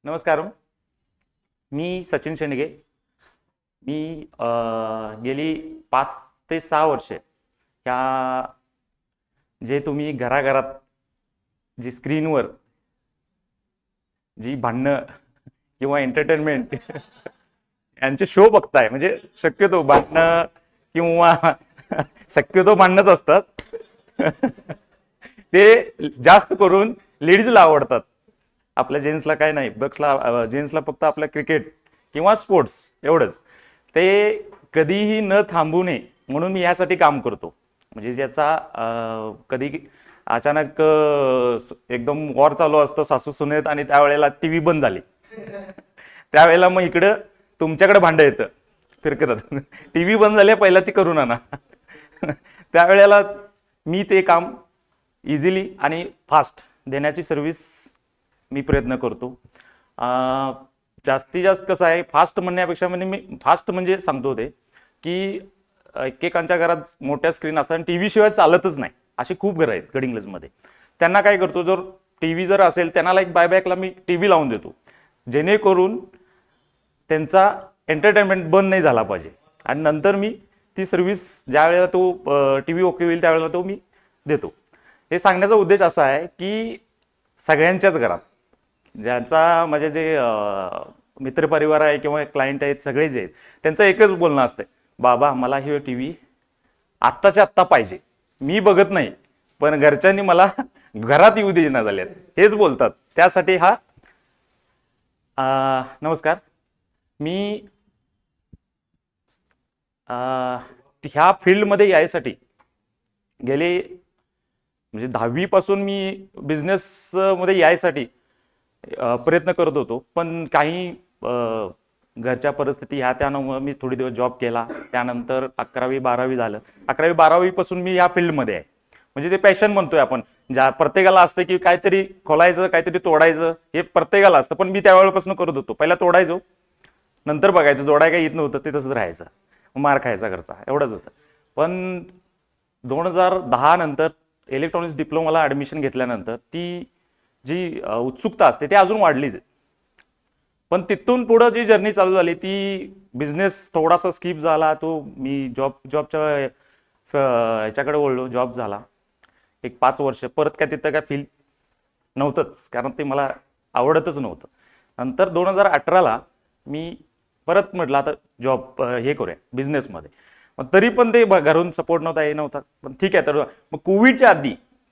नमस्कार. मी सचिन शेंडगे. मी गेली 5 ते 6 वर्षे ह्या जे तुम्ही घराघरात जी स्क्रीनवर जी भांडणं किंवा एंटरटेनमेंट यांचे शो बघताय, म्हणजे शक्यतो भांडणं किंवा शक्यतो भांडणंच असतात. ते जास्त करून लेडीजला आवडतात. आपल्या जेंट्सला काय नाही, जेंट्सला फक्त आपलं क्रिकेट किंवा स्पोर्ट्स एवढंच. ते कधीही न थांबू नये म्हणून मी यासाठी काम करतो. म्हणजे ज्याचा कधी अचानक एकदम वॉर चालू असतं सासू सुनेत आणि त्यावेळेला टीव्ही बंद झाली, त्यावेळेला मग इकडं तुमच्याकडे भांडं येतं फिरकत. टीव्ही बंद झाली, पहिला ती करून आणा. त्यावेळेला मी ते काम इझिली आणि फास्ट देण्याची सर्व्हिस मी प्रयत्न करतो. जास्तीत जास्त कसं आहे, फास्ट म्हणण्यापेक्षा म्हणजे मी फास्ट म्हणजे सांगतो ते की एकेकांच्या घरात मोठ्या स्क्रीन असतात आणि टीव्ही शिवाय चालतच नाही, अशी खूप घरं आहेत गडिंग्लजमध्ये. त्यांना काय करतो, जर टीव्ही जर असेल त्यांना एक बायबॅकला मी टीव्ही लावून देतो, जेणेकरून त्यांचा एंटरटेनमेंट बंद नाही झाला पाहिजे. आणि नंतर मी ती सर्व्हिस ज्या वेळेला तो टीव्ही ओके होईल त्यावेळेला तो मी देतो. हे सांगण्याचा उद्देश असा आहे की सगळ्यांच्याच घरात ज्यांचा म्हणजे जे मित्रपरिवार आहे किंवा क्लायंट आहेत, सगळे जे आहेत त्यांचं एकच बोलणं असतं, बाबा मला हे टीव्ही आत्ताच्या आत्ता पाहिजे. मी बघत नाही पण घरच्यांनी मला घरात येऊ देणार झाल्यात, हेच बोलतात. त्यासाठी हा नमस्कार. मी ह्या फील्डमध्ये यायसाठी गेले म्हणजे 10वी पासून मी बिझनेस मध्ये यायसाठी प्रयत्न करत होतो. पण काही घरच्या परिस्थिती ह्या त्यानं मी थोडी दिवस जॉब केला. त्यानंतर 11वी-12वी झालं. 11वी-12वी पासून मी या फील्डमध्ये आहे. म्हणजे ते पॅशन म्हणतोय आपण, ज्या प्रत्येकाला असतं की काहीतरी खोलायचं, काहीतरी तोडायचं, हे प्रत्येकाला असतं. पण मी त्यावेळेपासून करत होतो. पहिला तोडायचो, नंतर बघायचं, जोडाय काही येत नव्हतं ते तसंच राहायचं, मार खायचा घरचा, एवढंच होतं. पण 2010 नंतर इलेक्ट्रॉनिक्स डिप्लोमाला ॲडमिशन घेतल्यानंतर ती जी उत्सुकता असते ती अजून वाढलीच. पण तिथून पुढं जी जर्नी चालू झाली ती बिझनेस थोडासा स्किप झाला. तो मी जॉबच्या ह्याच्याकडे वळलो. जॉब झाला एक 5 वर्ष. परत काय तिथं काय फील नव्हतंच, कारण ते मला आवडतच नव्हतं. नंतर 2018ला मी परत म्हटलं आता जॉब हे करूया बिझनेसमध्ये. तरी पण ते घरून सपोर्ट नव्हता, हे नव्हता. पण ठीक आहे. तर मग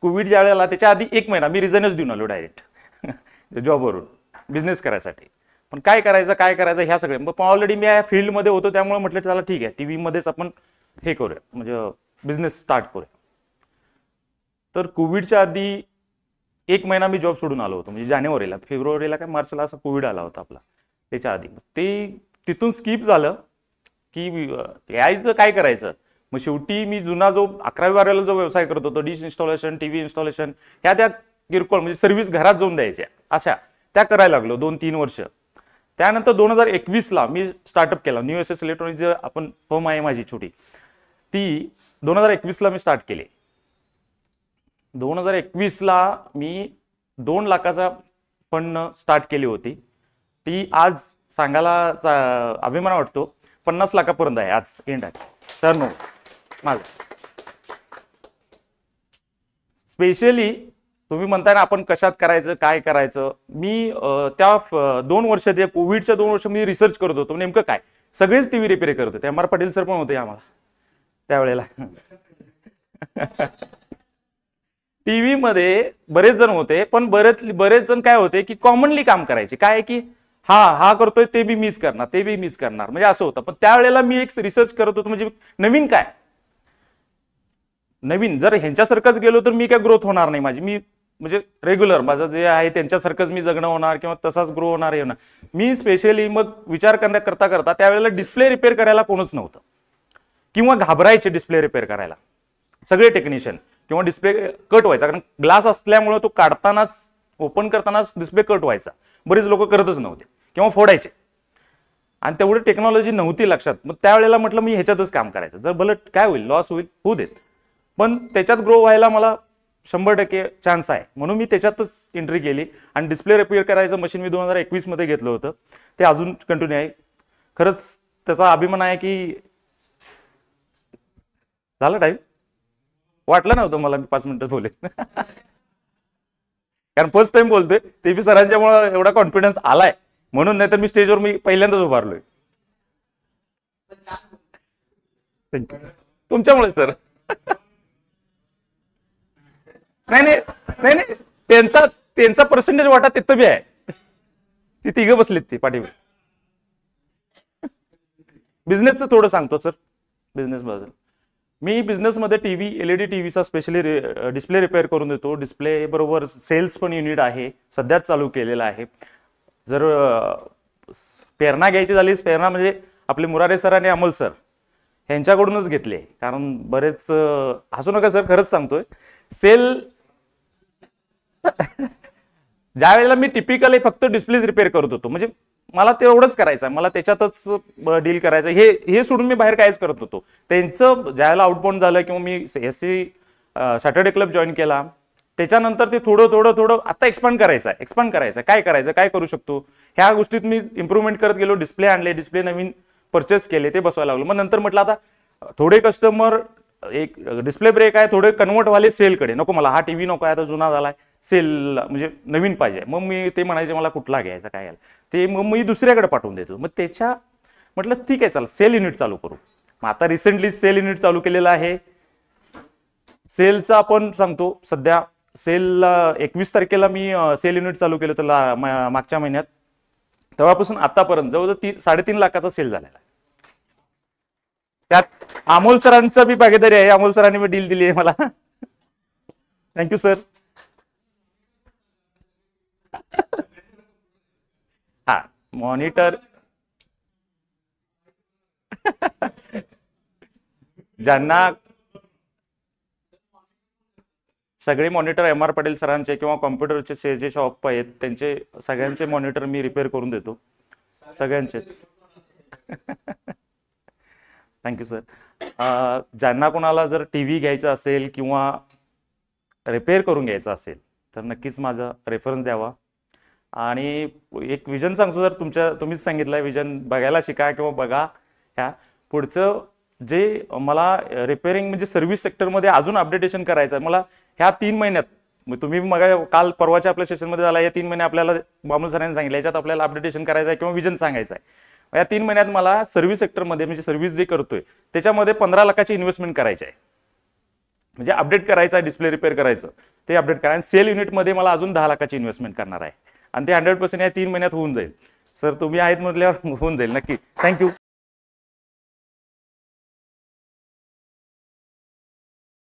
कोविड ज्या वेळेला, त्याच्या आधी 1 महिना मी रिझाईनच देऊन आलो डायरेक्ट जॉबवरून बिझनेस करायसाठी. पण काय करायचं ह्या सगळे, पण ऑलरेडी मी या फील्डमध्ये होतो, त्यामुळे म्हटलं चला ठीक आहे, टीव्ही मध्येच आपण हे करूया, म्हणजे बिझनेस स्टार्ट करूया. तर कोविडच्या आधी 1 महिना मी जॉब सोडून आलो होतो. म्हणजे जानेवारीला, फेब्रुवारीला काय मार्चला असा कोविड आला होता आपला. त्याच्या आधी ते तिथून स्किप झालं की यायचं काय करायचं. मग शेवटी मी जुना जो 11वी-12वीला जो व्यवसाय करत होतो, डिश इन्स्टॉलेशन, टीव्ही इन्स्टॉलेशन, ह्या त्या किरकोळ म्हणजे सर्व्हिस घरात जाऊन द्यायच्या, अशा त्या करायला लागलो 2-3 वर्ष. त्यानंतर 2021ला मी स्टार्टअप केला. न्यू एस एस इलेक्ट्रॉनिक्स आपण फर्म आहे माझी छोटी, ती 2021ला मी स्टार्ट केली. 2021ला मी 2 लाखाचा फंड स्टार्ट केली होती. ती आज सांगायला अभिमान वाटतो 50 लाखापर्यंत आहे आज एंड आहे टर्नओव्हर माझं. स्पेशली तुम्ही म्हणताय ना आपण कशात करायचं, काय करायचं, मी त्या 2 वर्ष, त्या कोविडच्या 2 वर्ष मी रिसर्च करत होतो. नेमकं काय, सगळेच टीव्ही रिपेअर करत होते. एम आर पाटील सर पण होते आम्हाला त्यावेळेला. टीव्ही मध्ये बरेच जण होते, पण बरेच जण काय होते की कॉमनली काम करायचे. काय की हा करतोय ते बी मीच करणार, ते बी मीच करणार, म्हणजे असं होतं. पण त्यावेळेला मी एक रिसर्च करत होतो, म्हणजे नवीन काय, नवीन जर ह्यांच्यासारखंच गेलो तर मी काय ग्रोथ होणार नाही माझी. मी म्हणजे रेग्युलर माझं जे आहे त्यांच्यासारखंच मी जगणं होणार किंवा तसाच ग्रो होणार आहे ना. मी स्पेशली मग विचार करता त्यावेळेला डिस्प्ले रिपेअर करायला कोणच नव्हतं, किंवा घाबरायचे डिस्प्ले रिपेअर करायला सगळे टेक्निशियन, किंवा डिस्प्ले कट व्हायचा, कारण ग्लास असल्यामुळे तो काढतानाच ओपन करतानाच डिस्प्ले कट व्हायचा. बरेच लोक करतच नव्हते किंवा फोडायचे, आणि तेवढी टेक्नॉलॉजी नव्हती लक्षात. मग त्यावेळेला म्हटलं मी ह्याच्यातच काम करायचं, जर भलं काय होईल, लॉस होईल होऊ देत, पण त्याच्यात ग्रो व्हायला मला 100% चान्स आहे, म्हणून मी त्याच्यातच एंट्री केली. आणि डिस्प्ले रिपेअर करायचं मशीन मी 2021 मध्ये घेतलं होतं, ते अजून कंटिन्यू आहे. खरंच त्याचा अभिमान आहे की झाला टाइम, वाटलं नव्हतं मला मी 5 मिनिटात बोले कारण फर्स्ट टाइम बोलतोय, ते बी सरांच्यामुळे एवढा कॉन्फिडन्स आलाय म्हणून, नाही तर मी स्टेजवर मी पहिल्यांदाच उभारलोय. थँक्यू, तुमच्यामुळे सर. नाही नाही नाही नाही, त्यांचा पर्सेंटेज वाटा तिथं बी आहे, ती तिघं बसलीत ती पाठीवर. बिझनेसचं थोडं सांगतो सर. बिझनेस बद्दल मी बिझनेसमध्ये टीव्ही, एलईडी टीव्हीचा स्पेशली डिस्प्ले रिपेअर करून देतो. डिस्प्ले बरोबर सेल्स पण युनिट आहे, सध्याच चालू केलेला आहे. जर प्रेरणा घ्यायची झाली, प्रेरणा म्हणजे आपले मुरारे सर आणि अमोल सर यांच्याकडूनच घेतले. कारण बरेच हसू नका सर, खरंच सांगतोय. सेल ज्या वेळेला मी टिपिकली फक्त डिस्प्लेच रिपेअर करत होतो, म्हणजे मला तेवढंच करायचं आहे, मला त्याच्यातच डील करायचं, हे सोडून मी बाहेर काहीच करत होतो. त्यांचं ज्यावेळेला आउटबाउंड झालं किंवा मी SC सॅटर्डे क्लब जॉईन केला, त्याच्यानंतर ते थोडं आता एक्सपांड करायचं, काय करायचं, काय करू शकतो, ह्या गोष्टीत मी इम्प्रूव्हमेंट करत गेलो. डिस्प्ले आणले, डिस्प्ले नवीन परचेस केले, ते बसवायला लागलो. मग नंतर म्हटलं आता थोडे कस्टमर, एक डिस्प्ले ब्रेक आहे, थोडे कन्वर्ट व्हाले सेलकडे, नको मला हा टीव्ही नको आहे, आता जुना झालाय, सेल म्हणजे नवीन पाहिजे. मग मी ते म्हणायचे मला कुठला घ्यायचा काय घ्यायला, ते मग मी दुसऱ्याकडे पाठवून देतो. मग त्याच्या म्हटलं ठीक आहे चला सेल युनिट चालू करू. मग आता रिसेंटली सेल युनिट चालू केलेलं आहे. सेलचा आपण सांगतो, सध्या सेल 21 तारखेला मी सेल युनिट चालू केलं त्याला मागच्या महिन्यात. तेव्हापासून आतापर्यंत जवळजवळ 3.5 लाखाचा सेल झालेला आहे. त्यात अमोल सरांचा बी भागीदारी आहे, अमोल सरांनी मी डील दिली आहे मला. Thank you sir. हा मॉनिटर ज्यांना सगळे मॉनिटर MR पटेल सरांचे किंवा कॉम्प्युटरचे जे शॉप आहेत त्यांचे सगळ्यांचे मॉनिटर मी रिपेअर करून देतो, सगळ्यांचेच. Thank you sir. ज्यांना कोणाला जर टीव्ही घ्यायचा असेल किंवा रिपेअर करून घ्यायचा असेल तर नक्कीच माझा रेफरन्स द्यावा. आणि एक विजन सांगतो सर, तुम्हीच सांगितलंय विजन बघायला शिका किंवा बघा. ह्या पुढचं जे मला रिपेअरिंग म्हणजे सर्व्हिस सेक्टरमध्ये अजून अपडेटेशन करायचं आहे मला ह्या 3 महिन्यात. तुम्ही मग काल परवाच्या आपल्या सेशनमध्ये झाला, या 3 महिने आपल्याला अमोल सरांनी सांगितलं याच्यात आपल्याला अपडेटेशन करायचं आहे किंवा विजन सांगायचं आहे. या 3 महिन्यात मला सर्व्हिस सेक्टरमध्ये म्हणजे सर्व्हिस जे करतोय त्याच्यामध्ये 15 लाखाची इन्व्हेस्टमेंट करायची आहे. म्हणजे अपडेट करायचं आहे, डिस्प्ले रिपेअर करायचं, ते अपडेट करा. आणि सेल युनिटमध्ये मला अजून 10 लाखाची इन्व्हेस्टमेंट करणार आहे आणि ते 100% या 3 महिन्यात होऊन जाईल. सर तुम्ही आहेत म्हटल्यावर होऊन जाईल नक्की. थँक्यू.